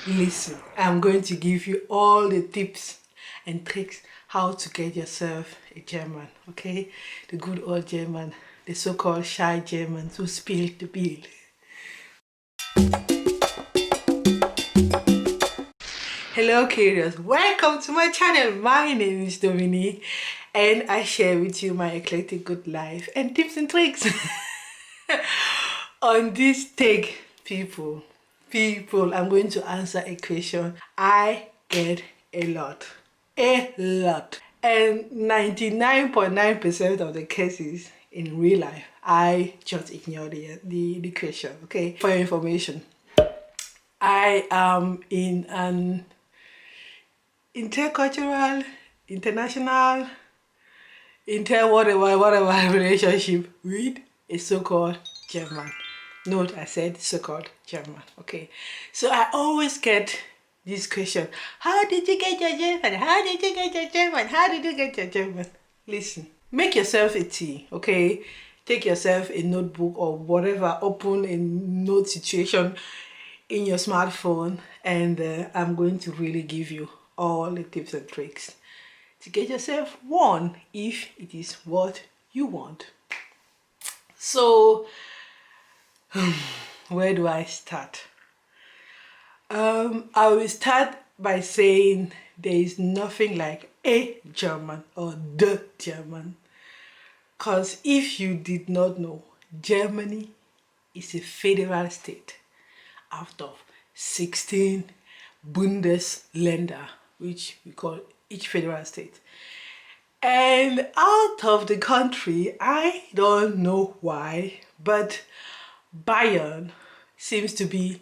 Listen, I'm going to give you all the tips and tricks how to get yourself a German, okay? The good old German, the so-called shy Germans who spill the beer. Hello curious, welcome to my channel. My name is Dominique and I share with you my eclectic good life and tips and tricks. On this take, people, I'm going to answer a question I get a lot. And 99.9% of the cases in real life, I just ignore the question, okay? For your information, I am in an intercultural, international, whatever relationship with a so-called German. Note, I said so-called German, okay? So I always get this question, how did you get your German? How did you get your German? How did you get your German? Listen, make yourself a tea, okay? Take yourself a notebook or whatever, open a note situation in your smartphone, and I'm going to really give you all the tips and tricks to get yourself one if it is what you want. So, where do I start? I will start by saying there is nothing like a German or the German. Because if you did not know, Germany is a federal state out of 16 Bundesländer, which we call each federal state. And out of the country, I don't know why, but Bayern seems to be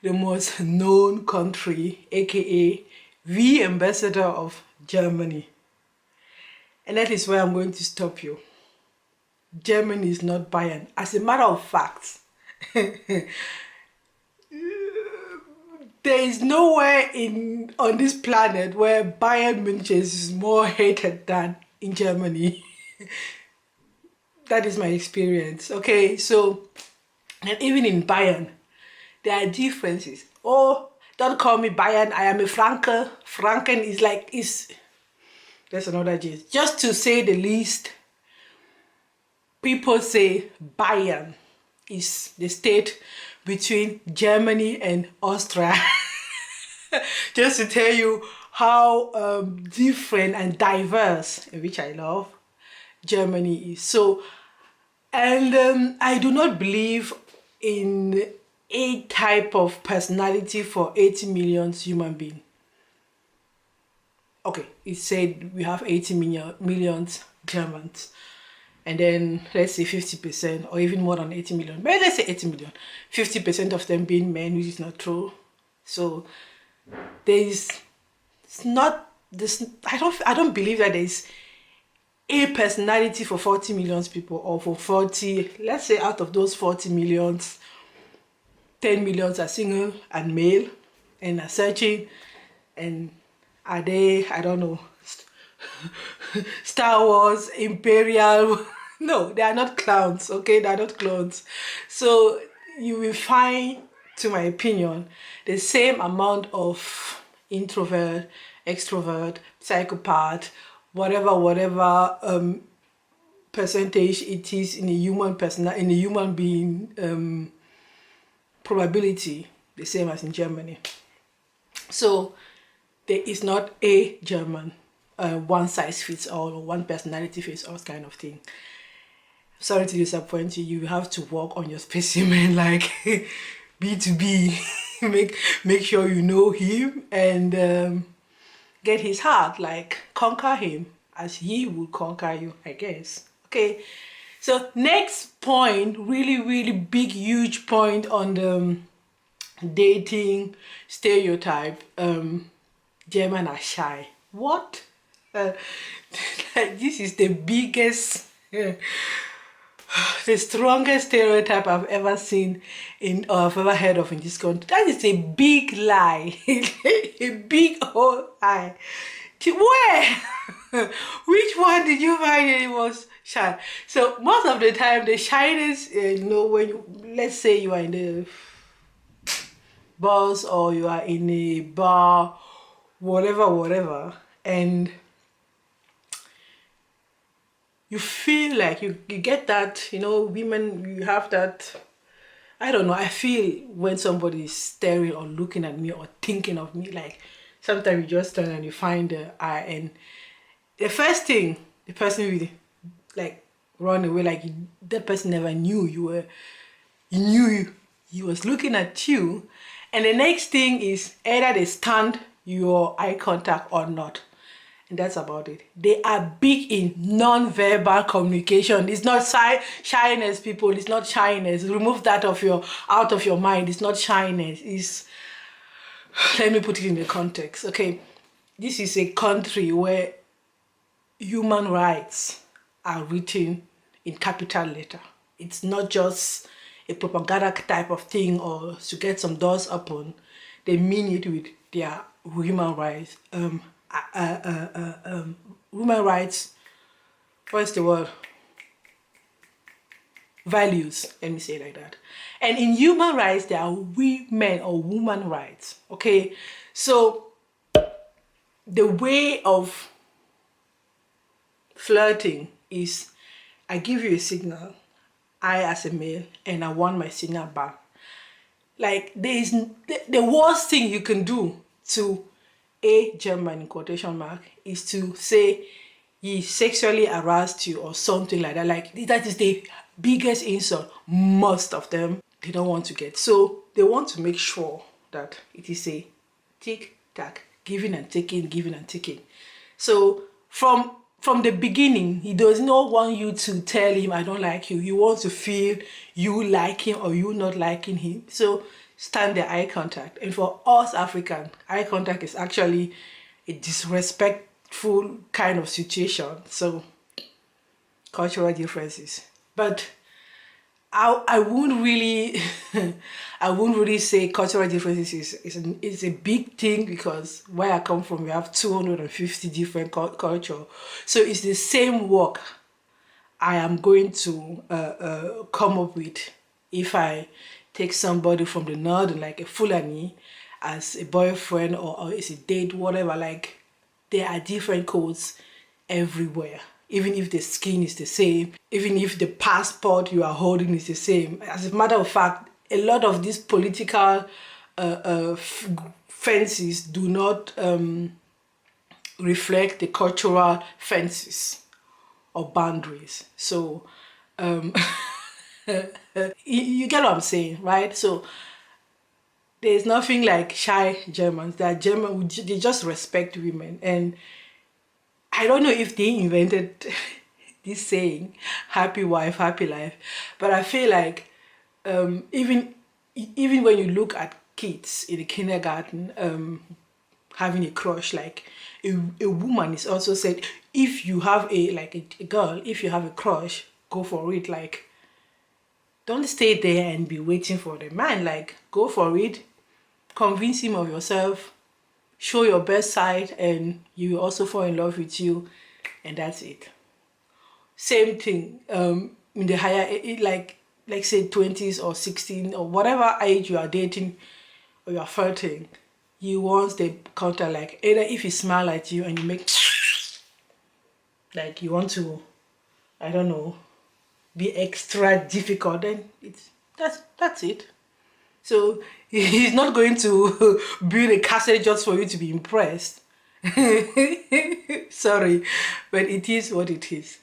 the most known country, aka the ambassador of Germany. And that is where I'm going to stop you. Germany is not Bayern. As a matter of fact, there is nowhere on this planet where Bayern Munich is more hated than in Germany. That is my experience. Okay, so, and even in Bayern, there are differences. Oh, don't call me Bayern, I am a Franke. Franken that's another gist. Just to say the least, people say Bayern is the state between Germany and Austria. Just to tell you how different and diverse, which I love, Germany is. So, and I do not believe in a type of personality for 80 million human beings. Okay, it said we have 80 million Germans. And then let's say 50% or even more than 80 million. But let's say 80 million. 50% of them being men, which is not true. So there is not this. I don't believe that there is a personality for 40 million people, or for 40. Let's say out of those 40 millions, 10 millions are single and male and are searching, and are they, I don't know, Star Wars, Imperial. No, they are not clowns, okay? They are not clones. So you will find, to my opinion, the same amount of introvert, extrovert, psychopath, whatever percentage it is in a human being probability, the same as in Germany. So there is not a German one size fits all or one personality fits all kind of thing. Sorry to disappoint you. You have to work on your specimen like B2B. make sure you know him and get his heart, like conquer him as he will conquer you, I guess. Okay, so next point, really big huge point on the dating stereotype. German are shy. What? This is the biggest the strongest stereotype I've ever seen or I've ever heard of in this country. That is a big lie. A big old lie. Where? Which one did you find it was shy? So most of the time the shyness, when let's say you are in the bus or you are in a bar, whatever, and you feel like you get that, women, you have that, I don't know, I feel when somebody is staring or looking at me or thinking of me, like sometimes you just turn and you find the eye, and the first thing, the person will like run away, like that person never knew he was looking at you. And the next thing is either they stand your eye contact or not. And that's about it. They are big in non-verbal communication. It's not shyness, people. It's not shyness. Remove that out of your mind. It's not shyness. It's, let me put it in the context. Okay, this is a country where human rights are written in capital letter. It's not just a propaganda type of thing or to get some doors open. They mean it with their human rights. Human rights, what's the word? Values, let me say it like that. And in human rights, there are women or woman rights. Okay, so the way of flirting is I give you a signal, I as a male, and I want my signal back. Like, there is the worst thing you can do to a German in quotation mark is to say he sexually harassed you or something like that. Like, that is the biggest insult. Most of them, they don't want to get. So they want to make sure that it is a tick-tack, giving and taking. So from the beginning, he does not want you to tell him, I don't like you. He wants to feel you like him or you not liking him. So stand the eye contact. And for us African, eye contact is actually a disrespectful kind of situation. So cultural differences. But I wouldn't really I wouldn't really say cultural differences is a big thing, because where I come from, we have 250 different culture. So it's the same work I am going to come up with if I take somebody from the north, like a Fulani, as a boyfriend or as a date, whatever. Like, there are different codes everywhere. Even if the skin is the same, even if the passport you are holding is the same. As a matter of fact, a lot of these political fences do not reflect the cultural fences or boundaries. So you get what I'm saying, right? So there's nothing like shy Germans. They just respect women. And I don't know if they invented this saying, happy wife, happy life. But I feel like even when you look at kids in the kindergarten having a crush, like a woman is also said, if you have a girl, if you have a crush, go for it. Like, don't stay there and be waiting for the man. Like, go for it, convince him of yourself, show your best side, and you will also fall in love with you, and that's it. Same thing in the higher, like say 20s or 16 or whatever age you are dating or you are flirting, you want the counter, like either if he smile at you and you make like you want to, I don't know, be extra difficult, then that's it. So he's not going to build a castle just for you to be impressed. Sorry, but it is what it is.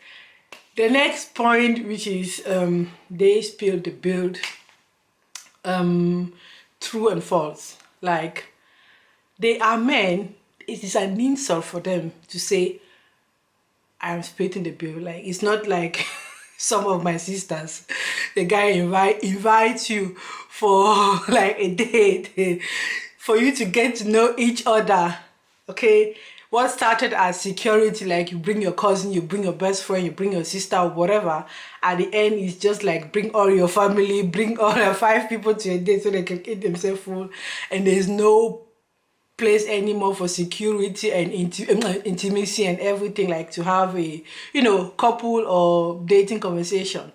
The next point, which is they spill the build, true and false. Like, they are men, it is an insult for them to say, I am splitting the bill. Like, it's not like some of my sisters, the guy invites you for like a date for you to get to know each other. Okay, what started as security, like you bring your cousin, you bring your best friend, you bring your sister, whatever, at the end it's just like bring all your family, bring all the 5 people to a date so they can eat themselves full, and there's no place anymore for security and intimacy and everything, like to have a couple or dating conversation.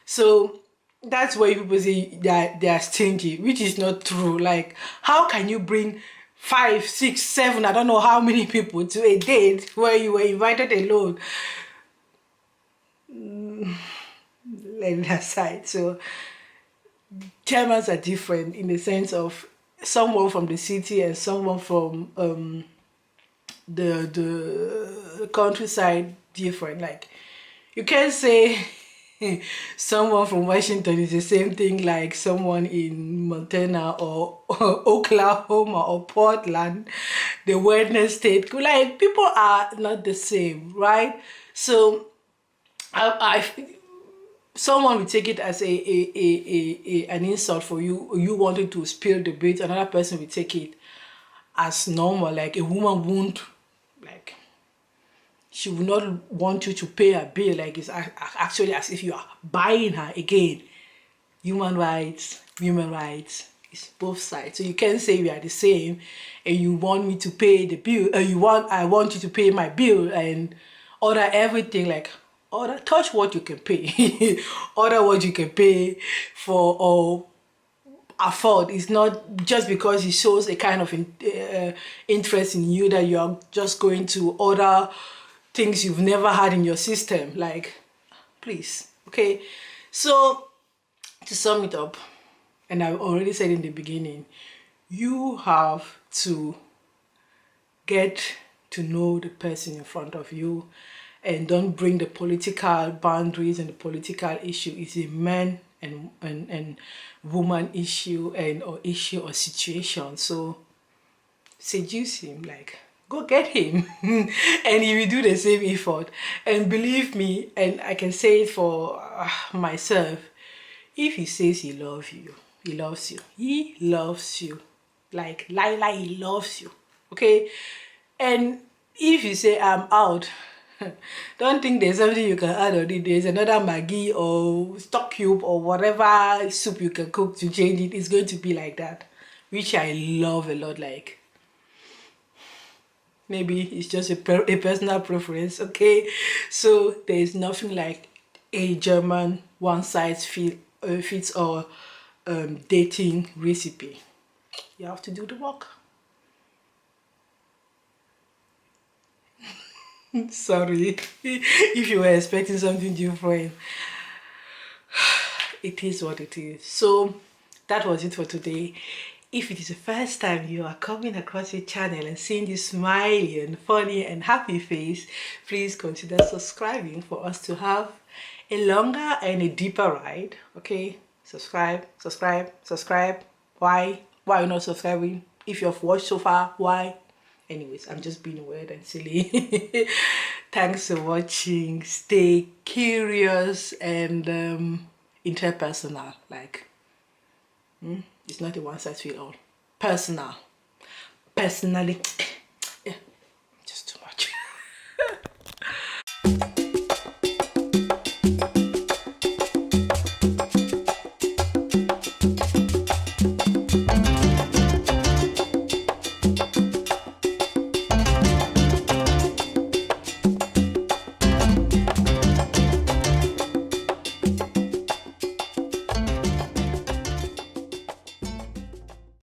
So that's why people say they are stingy, which is not true. Like, how can you bring 5, 6, 7, I don't know how many people to a date where you were invited alone? Let it aside. So Germans are different in the sense of someone from the city and someone from the countryside different. Like, you can't say someone from Washington is the same thing like someone in Montana or Oklahoma or Portland, the wetness state. Like, people are not the same, right? So I someone will take it as an insult for you wanting to spill the beans. Another person will take it as normal. Like, a woman won't, like, she will not want you to pay her bill. Like, it's actually as if you are buying her again. Human rights, women rights, it's both sides. So you can't say we are the same and you want me to pay the bill, I want you to pay my bill and order everything. Like, order, touch what you can pay. Order what you can pay for or afford. It's not just because it shows a kind of interest in you that you are just going to order things you've never had in your system. Like, please. Okay, so to sum it up, and I've already said in the beginning, you have to get to know the person in front of you and don't bring the political boundaries and the political issue. It's a man and woman issue and or issue or situation. So seduce him, like, go get him. And he will do the same effort. And believe me, and I can say it for myself, if he says he loves you, he loves you. He loves you. Like, Lila, he loves you. Okay? And if you say, I'm out, don't think there's something you can add on it. There's another Maggi or stock cube or whatever soup you can cook to change it. It's going to be like that, which I love a lot. Like, maybe it's just a personal preference, okay? So there is nothing like a German one-size-fits all dating recipe. You have to do the work. Sorry if you were expecting something different. It is what it is. So that was it for today. If it is the first time you are coming across your channel and seeing this smiley and funny and happy face, please consider subscribing for us to have a longer and a deeper ride. Okay, subscribe, subscribe, subscribe. Why are you not subscribing? If you've watched so far, why? Anyways, I'm just being weird and silly. Thanks for watching. Stay curious and interpersonal. Like, it's not a one size fits all. Personal. Personally.